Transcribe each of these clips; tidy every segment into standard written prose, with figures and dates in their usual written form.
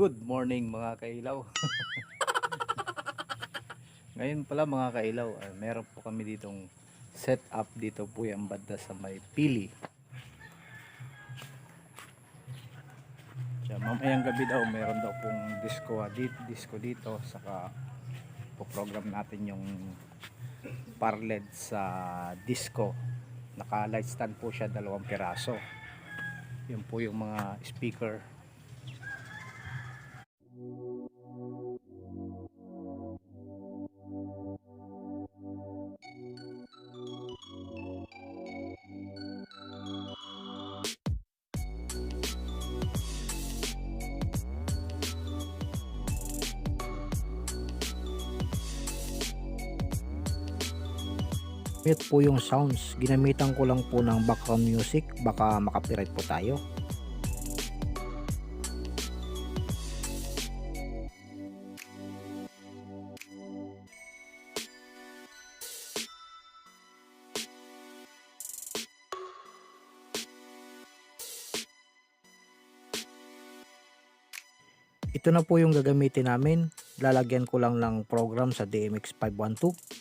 Good morning mga kailaw. Ngayon pala mga kailaw, meron po kami ditong set up dito po yung banda sa may Pili. Kaya mamayang gabi daw meron daw pong disco dito, saka po program natin yung parled sa disco. Naka light stand po siya, 2 piraso. Yun po yung mga speaker. Mute po yung sounds, ginamitan ko lang po ng background music, baka makapiright po tayo. Ito na po yung gagamitin namin, lalagyan ko lang ng program sa DMX 512.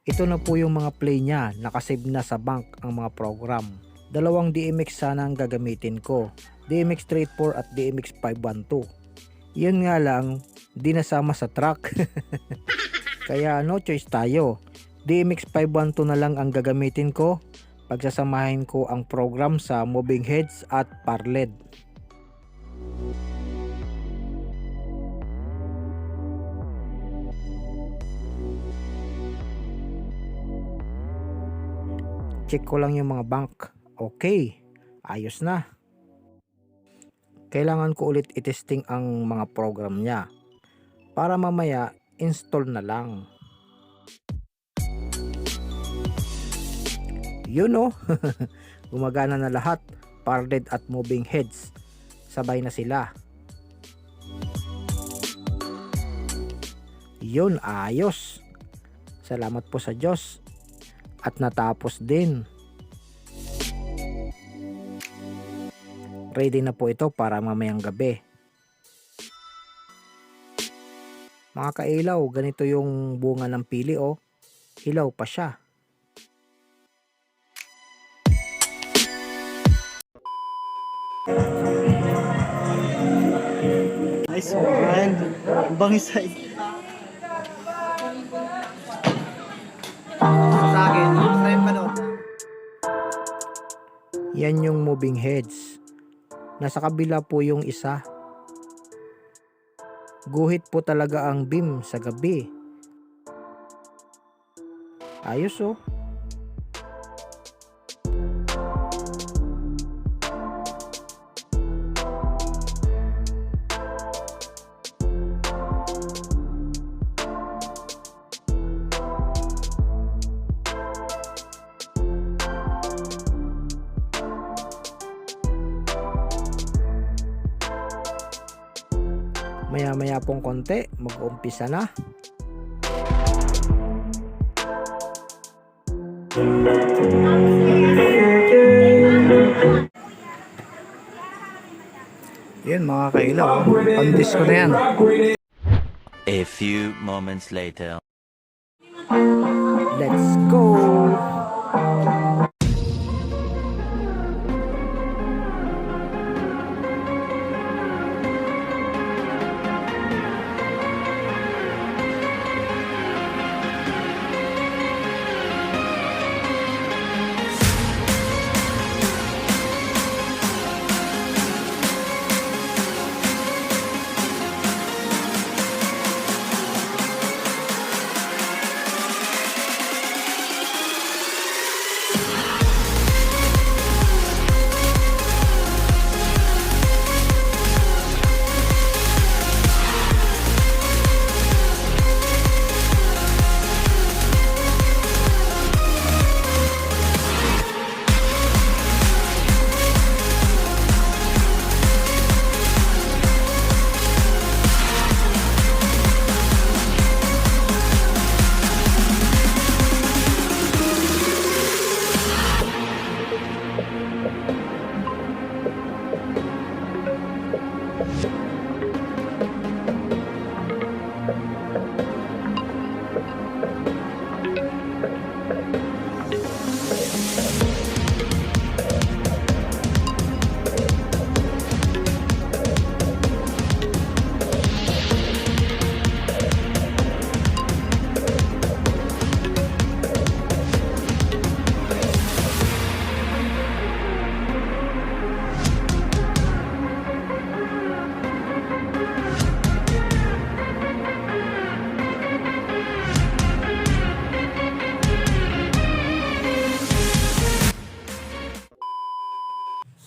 Ito na po yung mga play niya, nakasave na sa bank ang mga program. 2 DMX sana ang gagamitin ko, DMX 384 at DMX 512. Yun nga lang, di nasama sa track. Kaya no choice tayo, DMX 512 na lang ang gagamitin ko. Pagsasamahin ko ang program sa moving heads at parled. Check ko lang yung mga bank. Okay, ayos na. Kailangan ko ulit itesting ang mga program niya para mamaya install na lang. Yun o, gumagana na lahat, parled at moving heads. Sabay na sila. Yun, ayos. Salamat po sa Diyos. At natapos din. Ready na po ito para mamayang gabi. Mga kailaw, ganito yung bunga ng pili oh. Hilaw pa siya. Nice one. Bangis side. Sa akin, try pa no. Yan yung moving heads. Nasa kabila po yung isa. Guhit po talaga ang beam sa gabi. Ayos oh. Maya-maya pong konti, mag-uumpisa na. Yan mga kailaw, pang-disco na yan. A few moments later. Let's go!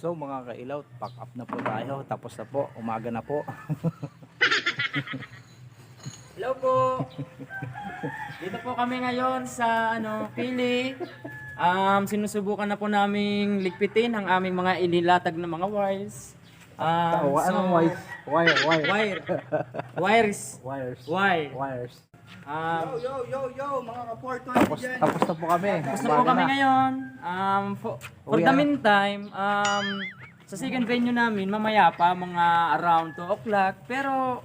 So mga kailaw, pack up na po tayo. Tapos na po, umaga na po. Hello po. Dito po kami ngayon sa Pili. Sinusubukan na po naming ligpitin ang aming mga inilatag na mga wires. Anong wires? Wire. Wires. Wires. Wire. Wires. Yo, mga ka-420 dyan. Tapos na po kami. Gusto po kami ngayon. For the meantime, sa second venue namin, mamaya pa, mga around 2 o'clock. Pero,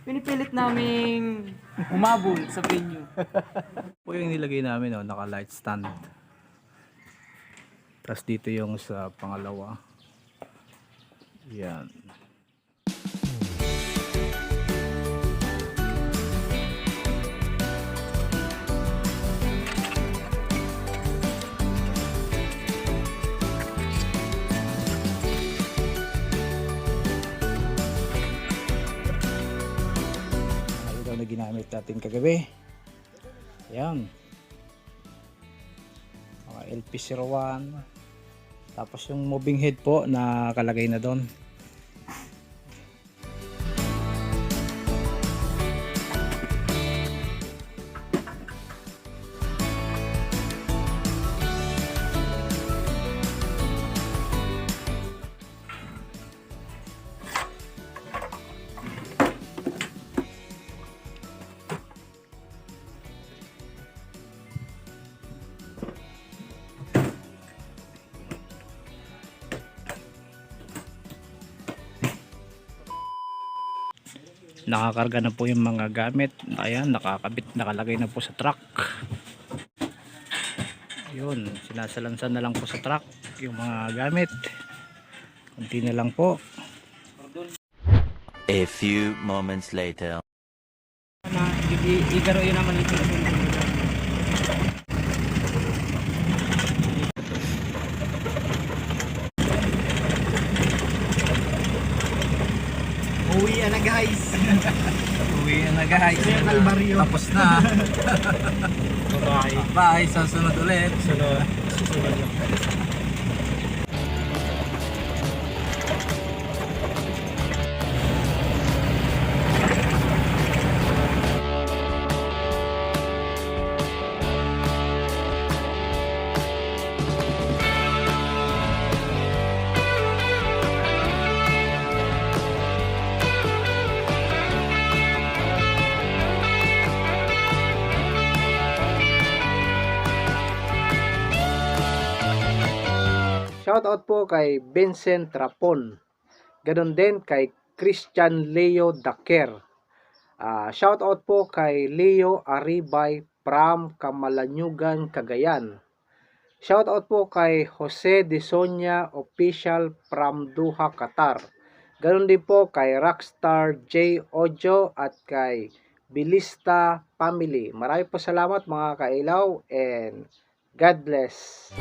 pinipilit naming umabol sa venue. Po yung nilagay namin, naka light stand. Tapos dito yung sa pangalawa. Yan. Ito na ginamit natin kagabi. Yan. Mga LP01. Tapos yung moving head po nakalagay na doon. Nakakarga na po yung mga gamit. Ayan, nakakabit, nakalagay na po sa truck. Yun, sinasalansan na lang po sa truck yung mga gamit. Kunti na lang po. A few moments later. Igaro yun naman ito. Uwi na guys. Uwi na guys. Tapos na. Bye. Bye. Sa sunod ulit. Sunod. Shoutout po kay Vincent Trapon. Ganon din kay Christian Leo Daker. Shoutout po kay Leo Aribay from Kamalanyugan, Cagayan. Shoutout po kay Jose De Sonia Official from Doha, Qatar. Ganon din po kay Rockstar J. Ojo at kay Bilista Family. Maraming po salamat mga kailaw and God bless.